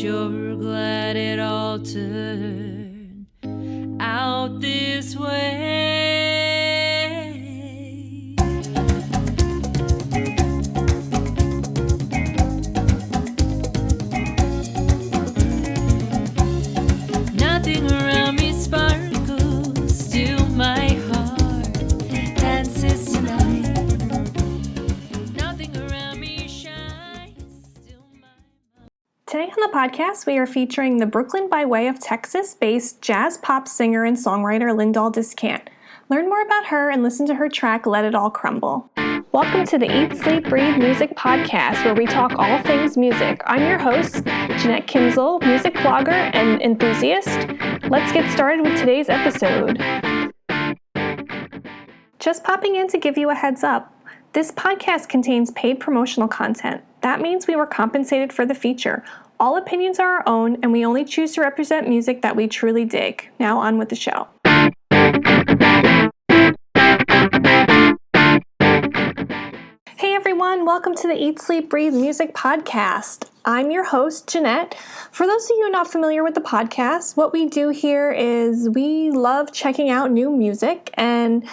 sure glad it all turned out this way. Nothing around me sparkles, still my heart dances tonight. Nothing around me shines, still my mind. Today on the podcast, we are featuring the Brooklyn by way of Texas-based jazz pop singer and songwriter Lyndol Descant. Learn more about her and listen to her track, Let It All Krumble. Welcome to the Eat, Sleep, Breathe Music podcast, where we talk all things music. I'm your host, Jeanette Kinzel, music blogger and enthusiast. Let's get started with today's episode. Just popping in to give you a heads up. This podcast contains paid promotional content. That means we were compensated for the feature. All opinions are our own, and we only choose to represent music that we truly dig. Now on with the show. Hey everyone, welcome to the Eat, Sleep, Breathe Music podcast. I'm your host, Jeanette. For those of you not familiar with the podcast, what we do here is we love checking out new music, and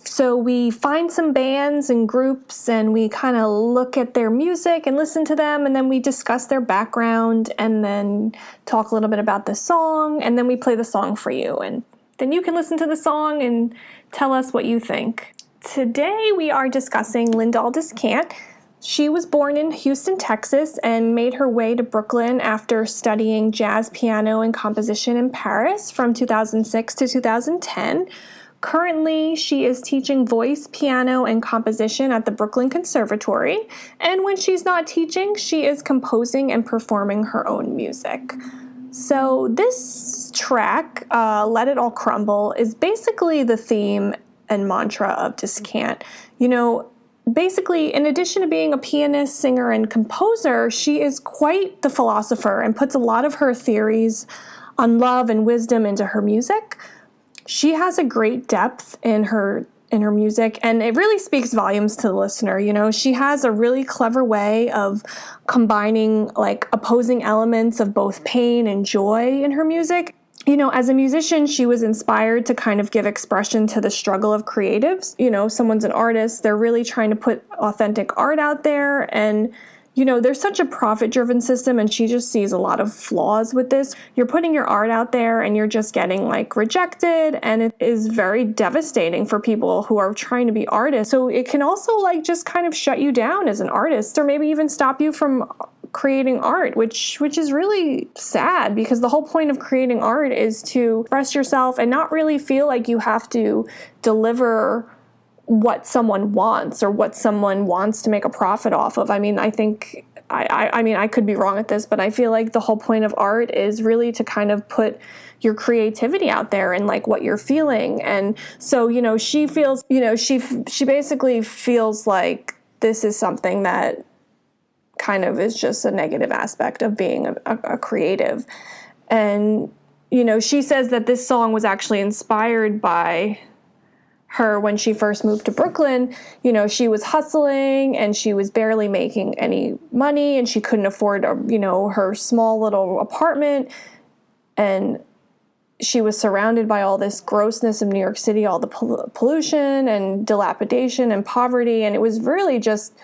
so we find some bands and groups and we kind of look at their music and listen to them, and then we discuss their background and then talk a little bit about the song, and then we play the song for you, and then you can listen to the song and tell us what you think. Today we are discussing Lyndol Descant. She was born in Houston, Texas, and made her way to Brooklyn after studying jazz piano and composition in Paris from 2006 to 2010. Currently, she is teaching voice, piano, and composition at the Brooklyn Conservatory, and when she's not teaching, she is composing and performing her own music. So this track, Let It All Krumble, is basically the theme and mantra of Descant. You know, basically, in addition to being a pianist, singer, and composer, she is quite the philosopher and puts a lot of her theories on love and wisdom into her music. She has a great depth in her music, and it really speaks volumes to the listener. You know, she has a really clever way of combining like opposing elements of both pain and joy in her music. You know, as a musician, she was inspired to kind of give expression to the struggle of creatives. You know, someone's an artist, they're really trying to put authentic art out there, and you know, there's such a profit-driven system, and she just sees a lot of flaws with this. You're putting your art out there and you're just getting like rejected, and it is very devastating for people who are trying to be artists. So it can also like just kind of shut you down as an artist, or maybe even stop you from creating art, which is really sad, because the whole point of creating art is to express yourself and not really feel like you have to deliver what someone wants or what someone wants to make a profit off of. I mean, I think, I mean, I could be wrong at this, but I feel like the whole point of art is really to kind of put your creativity out there and like what you're feeling. And so, you know, she feels, you know, she basically feels like this is something that kind of is just a negative aspect of being a creative. And, you know, she says that this song was actually inspired by her when she first moved to Brooklyn. You know, she was hustling and she was barely making any money, and she couldn't afford, you know, her small little apartment, and she was surrounded by all this grossness of New York City, all the pollution and dilapidation and poverty, and it was really just,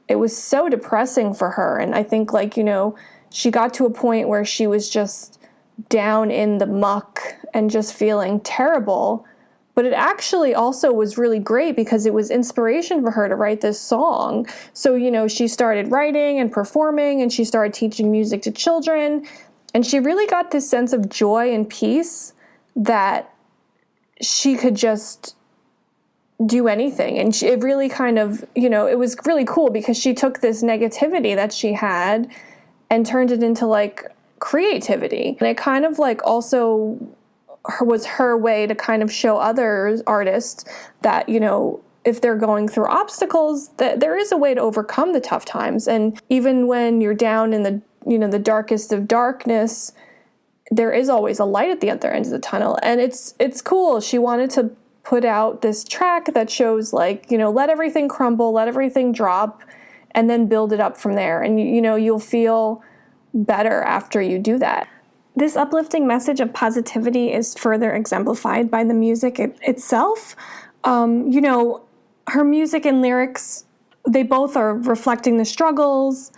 it was so depressing for her. And I think, like, you know, she got to a point where she was just down in the muck and just feeling terrible. But it actually also was really great because it was inspiration for her to write this song. So, you know, she started writing and performing, and she started teaching music to children. And she really got this sense of joy and peace that she could just do anything. And it really kind of, you know, it was really cool because she took this negativity that she had and turned it into like creativity. And it kind of like also was her way to kind of show other artists that, you know, if they're going through obstacles, that there is a way to overcome the tough times. And even when you're down in the, you know, the darkest of darkness, there is always a light at the other end of the tunnel. And it's cool. She wanted to put out this track that shows, like, you know, let everything crumble, let everything drop, and then build it up from there. And, you know, you'll feel better after you do that. This uplifting message of positivity is further exemplified by the music itself. Her music and lyrics, they both are reflecting the struggles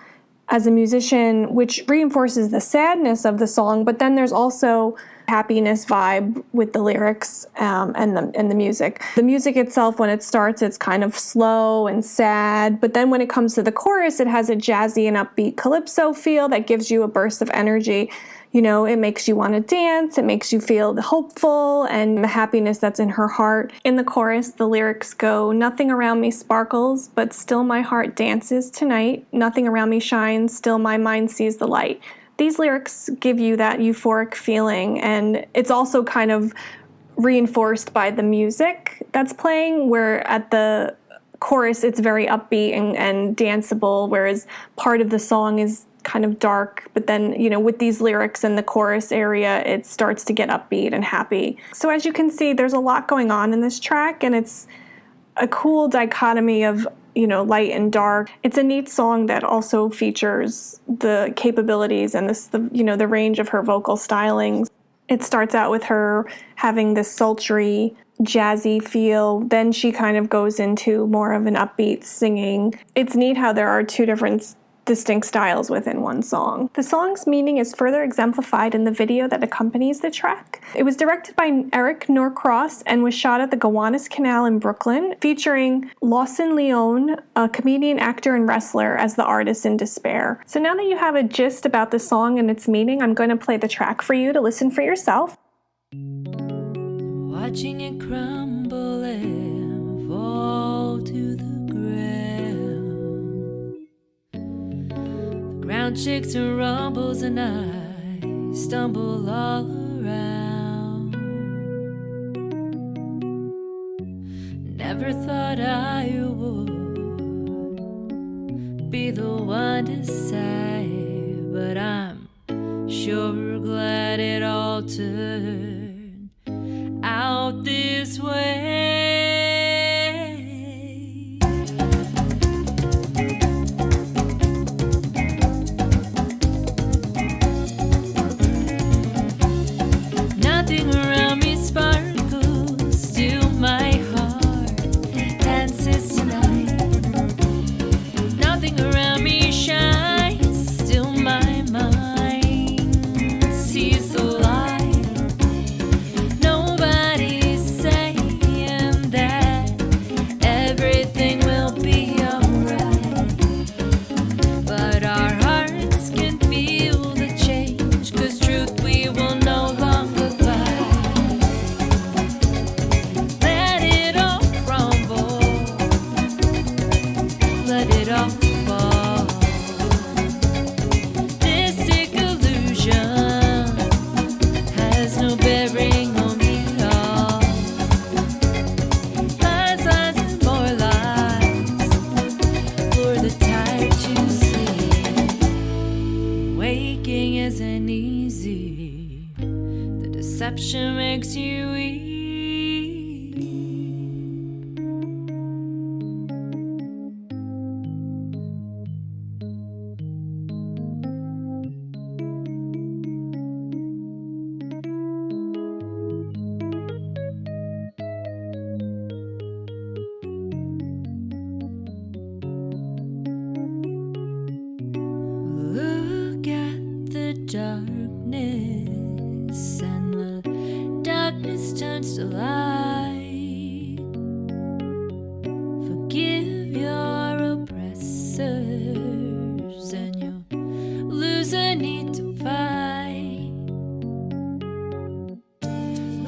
as a musician, which reinforces the sadness of the song, but then there's also happiness vibe with the lyrics and the music. The music itself, when it starts, it's kind of slow and sad, but then when it comes to the chorus, it has a jazzy and upbeat calypso feel that gives you a burst of energy. It makes you want to dance, it makes you feel the hopeful and the happiness that's in her heart. In the chorus, the lyrics go, "Nothing around me sparkles, but still my heart dances tonight. Nothing around me shines, still my mind sees the light." These lyrics give you that euphoric feeling, and it's also kind of reinforced by the music that's playing, where at the chorus it's very upbeat and danceable, whereas part of the song is kind of dark, but then, with these lyrics in the chorus area, it starts to get upbeat and happy. So as you can see, there's a lot going on in this track, and it's a cool dichotomy of, light and dark. It's a neat song that also features the capabilities and the range of her vocal stylings. It starts out with her having this sultry, jazzy feel. Then she kind of goes into more of an upbeat singing. It's neat how there are two different distinct styles within one song. The song's meaning is further exemplified in the video that accompanies the track. It was directed by Eric Norcross and was shot at the Gowanus Canal in Brooklyn, featuring Lawson Leone, a comedian, actor, and wrestler, as the artist in despair. So now that you have a gist about the song and its meaning, I'm going to play the track for you to listen for yourself. Watching it crumble and fall to the ground shakes and rumbles and I stumble all around. Never thought I would be the one to say, but I'm sure glad it all turned out this way. Deception makes you weak. Look at the darkness, and the darkness turns to light. Forgive your oppressors, and you'll lose a need to fight.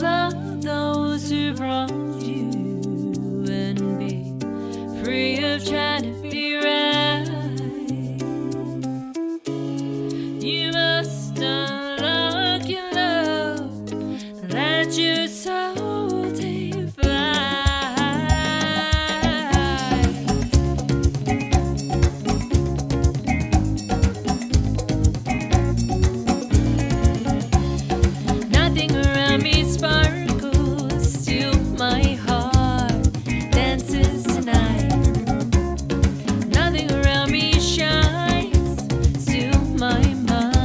Love those who've wronged you, and be free of trying to be right. You must unlock your love, let your soul take flight. Nothing around me sparkles, still my heart dances tonight. Nothing around me shines, still my mind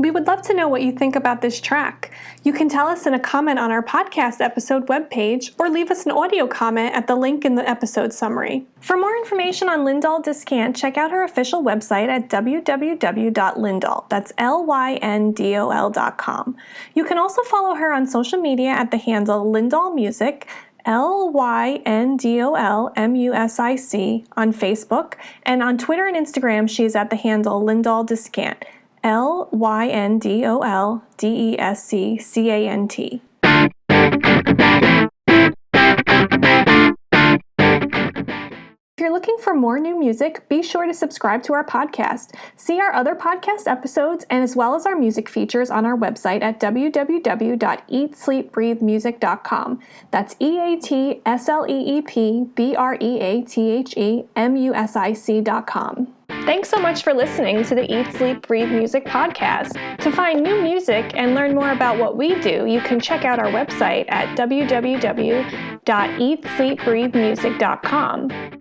We would love to know what you think about this track. You can tell us in a comment on our podcast episode webpage or leave us an audio comment at the link in the episode summary. For more information on Lyndol Descant, check out her official website at www.lyndol. That's lyndol.com. You can also follow her on social media at the handle Lyndol Music, LYNDOLMUSIC on Facebook, and on Twitter and Instagram she's at the handle Lyndol Descant, LYNDOLDESCCANT. If you're looking for more new music, be sure to subscribe to our podcast. See our other podcast episodes and as well as our music features on our website at www.eatsleepbreathemusic.com. That's EATSLEEPBREATHEMUSIC.com. Thanks so much for listening to the Eat, Sleep, Breathe Music podcast. To find new music and learn more about what we do, you can check out our website at www.eatsleepbreathemusic.com.